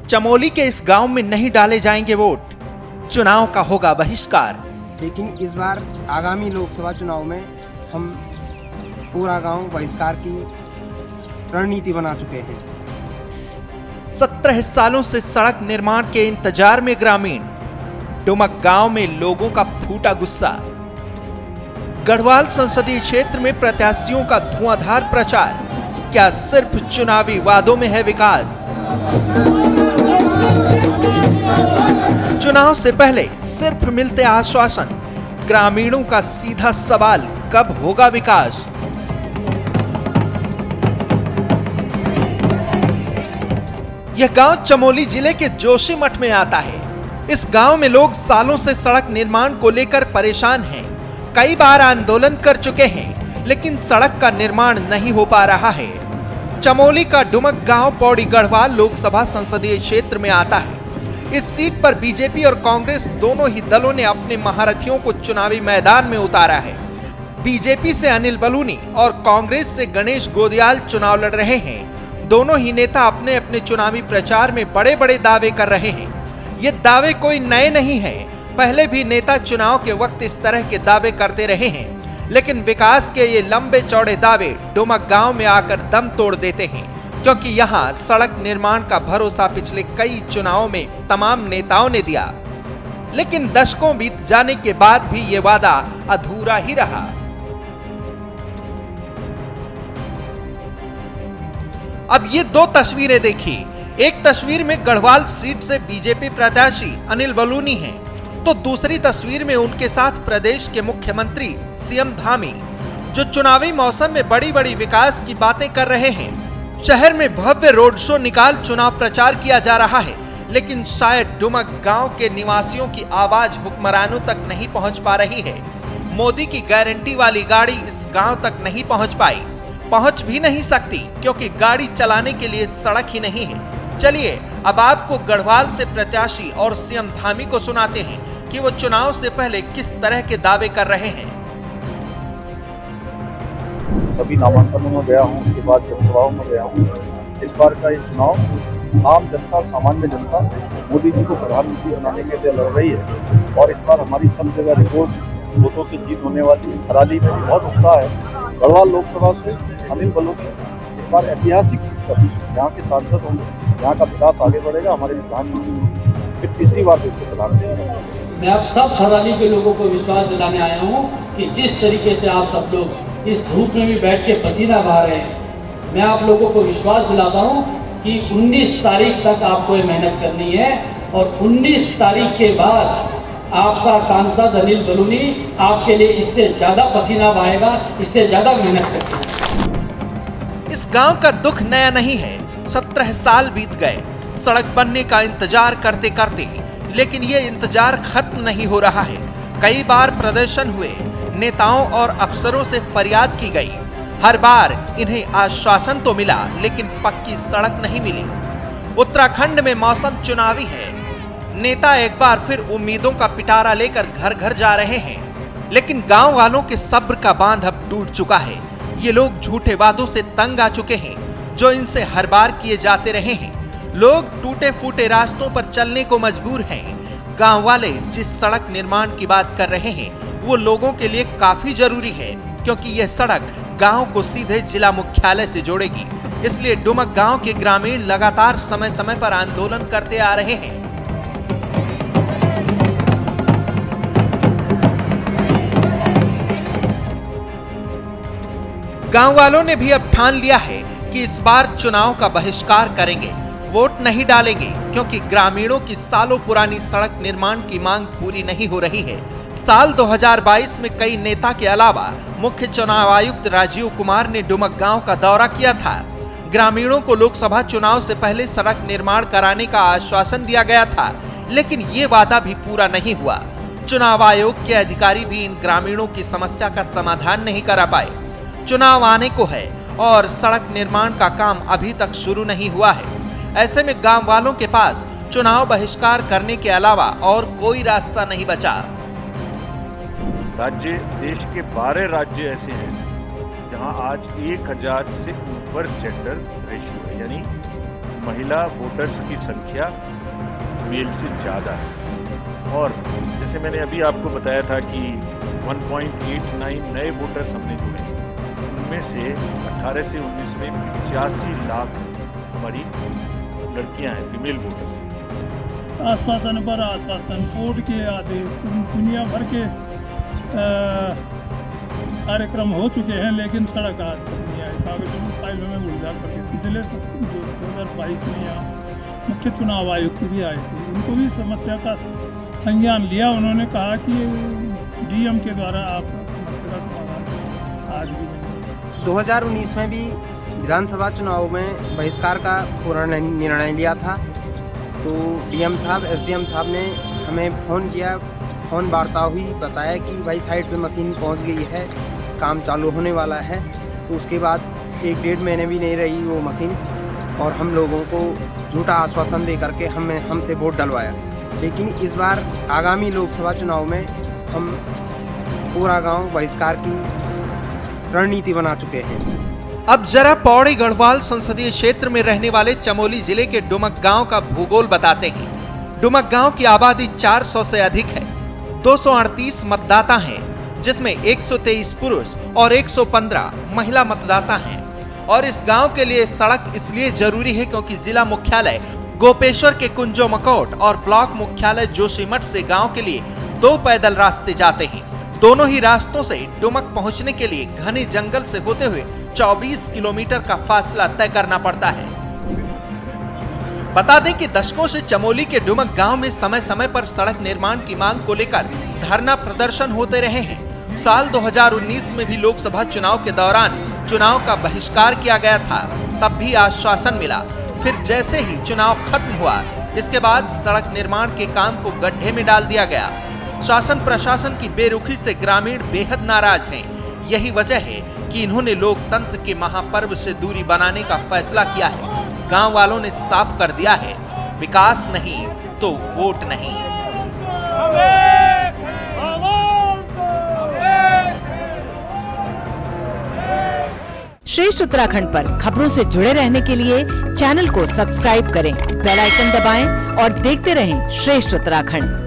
चमोली के इस गांव में नहीं डाले जाएंगे वोट, चुनाव का होगा बहिष्कार। लेकिन इस बार आगामी लोकसभा चुनाव में हम पूरा गांव बहिष्कार की रणनीति बना चुके हैं। 17 सालों से सड़क निर्माण के इंतजार में ग्रामीण, डुमक गांव में लोगों का फूटा गुस्सा। गढ़वाल संसदीय क्षेत्र में प्रत्याशियों का धुआंधार प्रचार, क्या सिर्फ चुनावी वादों में है विकास? चुनाव से पहले सिर्फ मिलते आश्वासन, ग्रामीणों का सीधा सवाल, कब होगा विकास? यह गांव चमोली जिले के जोशीमठ में आता है। इस गांव में लोग सालों से सड़क निर्माण को लेकर परेशान हैं। कई बार आंदोलन कर चुके हैं, लेकिन सड़क का निर्माण नहीं हो पा रहा है। चमोली का डुमक गांव पौड़ी गढ़वाल लोकसभा संसदीय क्षेत्र में आता है। इस सीट पर बीजेपी और कांग्रेस दोनों ही दलों ने अपने महारथियों को चुनावी मैदान में उतारा है। बीजेपी से अनिल बलूनी और कांग्रेस से गणेश गोदियाल चुनाव लड़ रहे हैं। दोनों ही नेता अपने अपने चुनावी प्रचार में बड़े बड़े दावे कर रहे हैं। ये दावे कोई नए नहीं हैं, पहले भी नेता चुनाव के वक्त इस तरह के दावे करते रहे हैं, लेकिन विकास के ये लंबे चौड़े दावे डुमक गांव में आकर दम तोड़ देते हैं, क्योंकि यहाँ सड़क निर्माण का भरोसा पिछले कई चुनावों में तमाम नेताओं ने दिया, लेकिन दशकों बीत जाने के बाद भी ये वादा अधूरा ही रहा। अब ये दो तस्वीरें देखिए। एक तस्वीर में गढ़वाल सीट से बीजेपी प्रत्याशी अनिल बलूनी हैं, तो दूसरी तस्वीर में उनके साथ प्रदेश के मुख्यमंत्री सीएम धामी, जो चुनावी मौसम में बड़ी बड़ी विकास की बातें कर रहे हैं। शहर में भव्य रोड शो निकाल चुनाव प्रचार किया जा रहा है, लेकिन शायद डुमक गांव के निवासियों की आवाज हुक्मरानों तक नहीं पहुंच पा रही है। मोदी की गारंटी वाली गाड़ी इस गांव तक नहीं पहुंच पाई, पहुंच भी नहीं सकती, क्योंकि गाड़ी चलाने के लिए सड़क ही नहीं है। चलिए अब आपको गढ़वाल से प्रत्याशी और सीएम धामी को सुनाते हैं कि वो चुनाव से पहले किस तरह के दावे कर रहे हैं। सभी नामांकनों में गया हूँ, उसके बाद जनसभाओं में गया हूँ। इस बार का ये चुनाव आम जनता, सामान्य जनता मोदी जी को प्रधानमंत्री बनाने के लिए लड़ रही है, और इस बार हमारी सब जगह रिपोर्ट वोटों से जीत होने वाली है। थराली में बहुत उत्साह है। गढ़वाल लोकसभा से अनिल बलूनी इस बार ऐतिहासिक जीत कर यहाँ के सांसद होंगे, यहाँ का विकास आगे बढ़ेगा। हमारे प्रधानमंत्री फिर तीसरी बार देश के प्रधानमंत्री। मैं आप सब थराली के लोगों को विश्वास दिलाने आया हूँ कि जिस तरीके से आप सब लोग इस धूप में भी बैठ के पसीना बहा रहे हैं, मैं आप लोगों को विश्वास दिलाता हूँ कि 19 तारीख तक आपको ये मेहनत करनी है, और 19 तारीख के बाद आपका सांसद अनिल बलूनी आपके लिए इससे ज्यादा पसीना बहाएगा, इससे ज्यादा मेहनत करेगा। इस गांव का दुख नया नहीं है। 17 साल बीत गए सड़क बनने का इंतजार करते करते, लेकिन ये इंतजार खत्म नहीं हो रहा है। कई बार प्रदर्शन हुए, नेताओं और अफसरों से फरियाद की गई। हर बार इन्हें आश्वासन तो मिला, लेकिन पक्की सड़क नहीं मिली। उत्तराखंड में मौसम चुनावी है। नेता एक बार फिर उम्मीदों का पिटारा लेकर घर घर जा रहे हैं, लेकिन गांव वालों के सब्र का बांध अब टूट चुका है। ये लोग झूठे वादों से तंग आ चुके हैं, जो इनसे हर बार किए जाते रहे हैं। लोग टूटे फूटे रास्तों पर चलने को मजबूर हैं। गांव वाले जिस सड़क निर्माण की बात कर रहे हैं, वो लोगों के लिए काफी जरूरी है, क्योंकि यह सड़क गांव को सीधे जिला मुख्यालय से जोड़ेगी। इसलिए डुमक गांव के ग्रामीण लगातार समय समय पर आंदोलन करते आ रहे हैं। गांव वालों ने भी अब ठान लिया है कि इस बार चुनाव का बहिष्कार करेंगे, वोट नहीं डालेंगे, क्योंकि ग्रामीणों की सालों पुरानी सड़क निर्माण की मांग पूरी नहीं हो रही है। साल 2022 में कई नेता के अलावा मुख्य चुनाव आयुक्त राजीव कुमार ने डुमक गांव का दौरा किया था। ग्रामीणों को लोकसभा चुनाव से पहले सड़क निर्माण कराने का आश्वासन दिया गया था, लेकिन ये वादा भी पूरा नहीं हुआ। चुनाव आयोग के अधिकारी भी इन ग्रामीणों की समस्या का समाधान नहीं करा पाए। चुनाव आने को है और सड़क निर्माण का काम अभी तक शुरू नहीं हुआ है। ऐसे में गांव वालों के पास चुनाव बहिष्कार करने के अलावा और कोई रास्ता नहीं बचा। राज्य, देश के 12 राज्य ऐसे हैं जहां आज 1000 से ऊपर जेंडर रेशियो है, यानी महिला वोटर्स की संख्या मेल से ज़्यादा है। और जैसे मैंने अभी आपको बताया था कि 1.89 नए वोटर्स हमने जुड़े, उनमें से 18 से 19 में 85 लाख हमारी लड़कियां हैं, फीमेल वोटर्स। आश्वासन पर आश्वासन, कोर्ट के आदेश, दुनिया भर के कार्यक्रम हो चुके हैं, लेकिन सड़क आज तक नहीं आई। कागजों फाइलों में उलझा करके पिछले 2022 में यहाँ मुख्य चुनाव आयुक्त भी आए थे, उनको भी समस्या का संज्ञान लिया। उन्होंने कहा कि डीएम के द्वारा आप समस्या का समाधान आज भी नहीं। 2019 में भी विधानसभा चुनाव में बहिष्कार का पूरा निर्णय लिया था, तो डीएम साहब, एसडीएम साहब ने हमें फ़ोन किया, फ़ोन वार्ता हुई, बताया कि भाई साइट पे मशीन पहुंच गई है, काम चालू होने वाला है। तो उसके बाद 1-1.5 महीने भी नहीं रही वो मशीन, और हम लोगों को झूठा आश्वासन दे करके हमसे वोट डलवाया। लेकिन इस बार आगामी लोकसभा चुनाव में हम पूरा गांव बहिष्कार की रणनीति बना चुके हैं। अब जरा पौड़ी गढ़वाल संसदीय क्षेत्र में रहने वाले चमोली जिले के डुमक गांव का भूगोल बताते हैं। डुमक गांव की आबादी 400 से अधिक है। 238 मतदाता हैं, जिसमें 123 पुरुष और 115 महिला मतदाता हैं। और इस गांव के लिए सड़क इसलिए जरूरी है क्योंकि जिला मुख्यालय गोपेश्वर के कुंजो मकोट और ब्लॉक मुख्यालय जोशीमठ से गांव के लिए 2 पैदल रास्ते जाते हैं। दोनों ही रास्तों से डुमक पहुंचने के लिए घने जंगल से होते हुए 24 किलोमीटर का फासला तय करना पड़ता है। बता दें कि दशकों से चमोली के डुमक गांव में समय समय पर सड़क निर्माण की मांग को लेकर धरना प्रदर्शन होते रहे हैं। साल 2019 में भी लोकसभा चुनाव के दौरान चुनाव का बहिष्कार किया गया था, तब भी आश्वासन मिला। फिर जैसे ही चुनाव खत्म हुआ, इसके बाद सड़क निर्माण के काम को गड्ढे में डाल दिया गया। शासन प्रशासन की बेरुखी से ग्रामीण बेहद नाराज हैं। यही वजह है कि इन्होंने लोकतंत्र के महापर्व से दूरी बनाने का फैसला किया है। गांव वालों ने साफ कर दिया है, विकास नहीं तो वोट नहीं। श्रेष्ठ उत्तराखंड पर खबरों से जुड़े रहने के लिए चैनल को सब्सक्राइब करें, बेल आइकन दबाएं और देखते रहें श्रेष्ठ उत्तराखंड।